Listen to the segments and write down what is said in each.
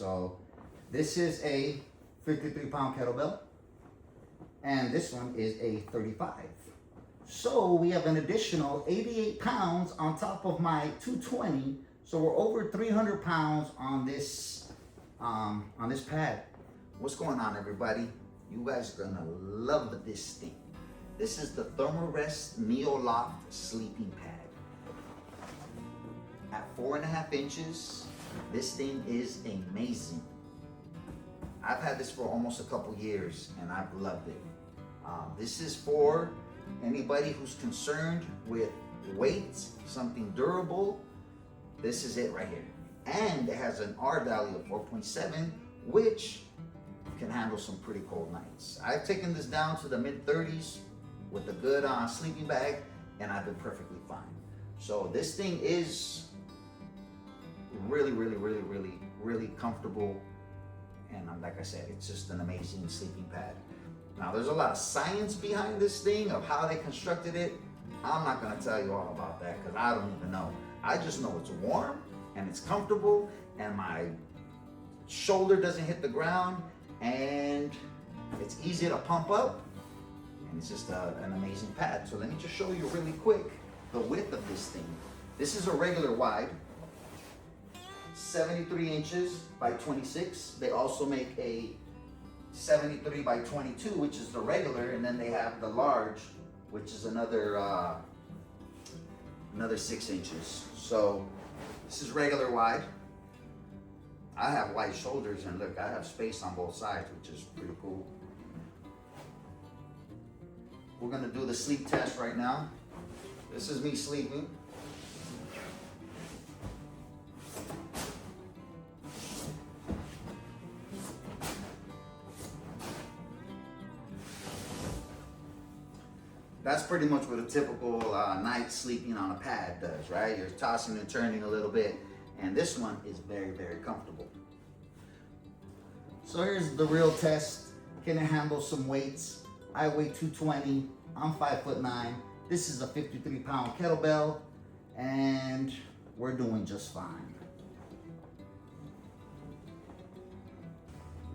So this is a 53-pound kettlebell, and this one is a 35. So we have an additional 88 pounds on top of my 220. So we're over 300 pounds on this pad. What's going on, everybody? You guys are gonna love this thing. This is the Therm-a-Rest NeoLoft sleeping pad. At 4.5 inches, this thing is amazing. I've had this for almost a couple years and I've loved it. This is for anybody who's concerned with weight, something durable. This is it right here. And it has an R value of 4.7, which can handle some pretty cold nights. I've taken this down to the mid-30s with a good sleeping bag, and I've been perfectly fine. So this thing is really, really, really, really, really comfortable. And like I said, it's just an amazing sleeping pad. Now, there's a lot of science behind this thing of how they constructed it. I'm not gonna tell you all about that because I don't even know. I just know it's warm and it's comfortable and my shoulder doesn't hit the ground and it's easy to pump up and it's just an amazing pad. So let me just show you really quick the width of this thing. This is a regular wide, 73 inches by 26. They also make a 73 by 22, which is the regular, and then they have the large, which is another 6 inches. So this is regular wide. I have wide shoulders, and look, I have space on both sides, which is pretty cool. We're gonna do the sleep test right now. This is me sleeping. That's pretty much what a typical night sleeping on a pad does, right? You're tossing and turning a little bit, and this one is very, very comfortable. So here's the real test. Can it handle some weights? I weigh 220, I'm 5'9". This is a 53-pound kettlebell, and we're doing just fine.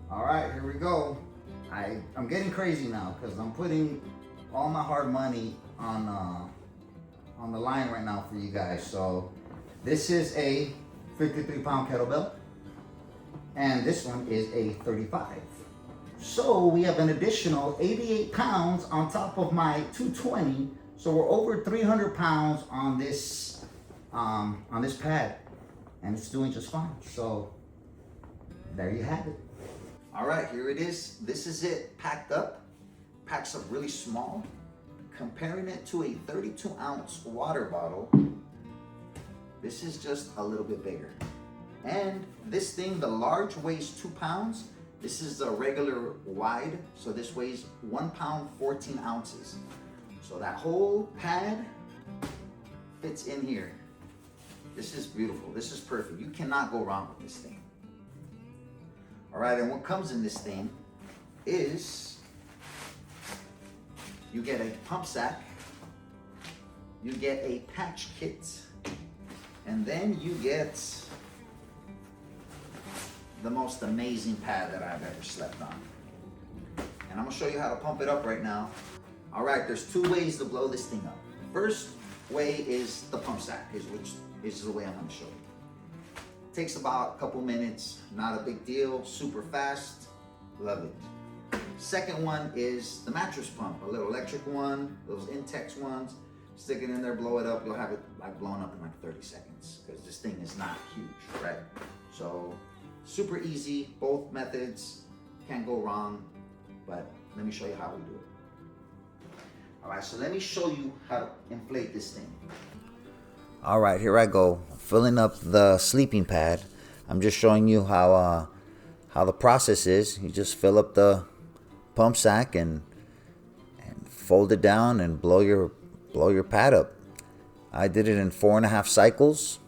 All right, here we go. I'm getting crazy now because I'm putting all my hard money on the line right now for you guys. So this is a 53-pound kettlebell, and this one is a 35. So we have an additional 88 pounds on top of my 220. So we're over 300 pounds on this pad, and it's doing just fine. So there you have it. All right, here it is. This is it packed up. Packs up really small. Comparing it to a 32-ounce water bottle, this is just a little bit bigger. And this thing, the large, weighs 2 pounds. This is the regular wide, so this weighs 1 pound 14 ounces. So that whole pad fits in here. This is beautiful. This is perfect. You cannot go wrong with this thing. All right, and what comes in this thing is you get a pump sack, you get a patch kit, and then you get the most amazing pad that I've ever slept on. And I'm gonna show you how to pump it up right now. All right, there's 2 ways to blow this thing up. First way is the pump sack, which is the way I'm gonna show you. Takes about a couple minutes, not a big deal, super fast, love it. Second one is the mattress pump, a little electric one, those Intex ones. Stick it in there, blow it up, you'll have it like blown up in like 30 seconds because this thing is not huge, right? So super easy, both methods, can't go wrong, but let me show you how we do it. All right, so let me show you how to inflate this thing. All right, here I go, filling up the sleeping pad. I'm just showing you how the process is. You just fill up the pump sack and fold it down and blow your pad up. I did it in 4.5 cycles,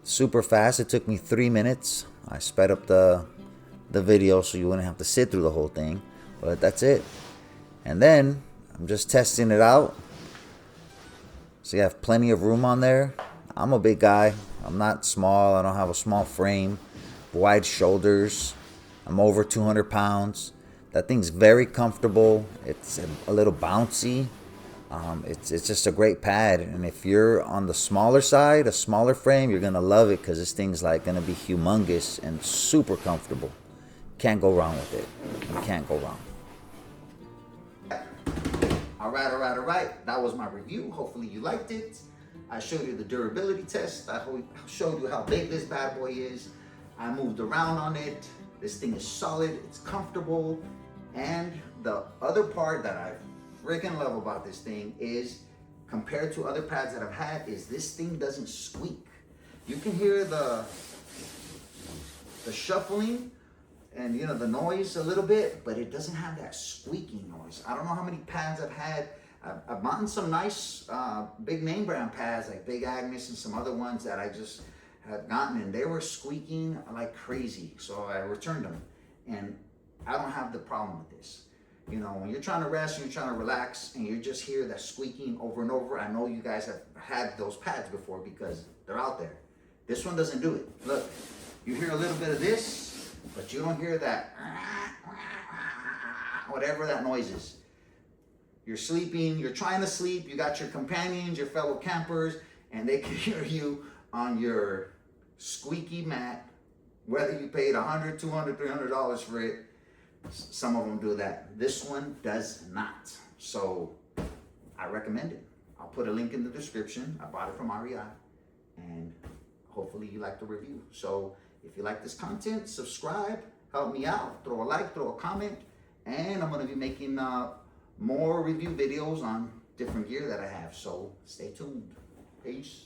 super fast. It took me 3 minutes. I sped up the video so you wouldn't have to sit through the whole thing, but that's it. And then I'm just testing it out. So you have plenty of room on there. I'm a big guy. I'm not small. I don't have a small frame, wide shoulders. I'm over 200 pounds. That thing's very comfortable. It's a little bouncy. It's just a great pad. And if you're on the smaller side, a smaller frame, you're gonna love it because this thing's like gonna be humongous and super comfortable. Can't go wrong with it. You can't go wrong. All right. That was my review. Hopefully you liked it. I showed you the durability test. I showed you how big this bad boy is. I moved around on it. This thing is solid, it's comfortable. And the other part that I freaking love about this thing is, compared to other pads that I've had, is this thing doesn't squeak. You can hear the shuffling and the noise a little bit, but it doesn't have that squeaking noise. I don't know how many pads I've had. I've bought some nice big name brand pads like Big Agnes and some other ones that I just had gotten, and they were squeaking like crazy. So I returned them, and I don't have the problem with this. When you're trying to rest and you're trying to relax and you just hear that squeaking over and over, I know you guys have had those pads before because they're out there. This one doesn't do it. Look, you hear a little bit of this, but you don't hear that whatever that noise is. You're sleeping, you're trying to sleep, you got your companions, your fellow campers, and they can hear you on your squeaky mat, whether you paid $100, $200, $300 for it. Some of them do that. This one does not. So I recommend it. I'll put a link in the description. I bought it from REI, and hopefully you like the review. So if you like this content, subscribe, help me out, throw a like, throw a comment, and I'm going to be making more review videos on different gear that I have. So stay tuned. Peace.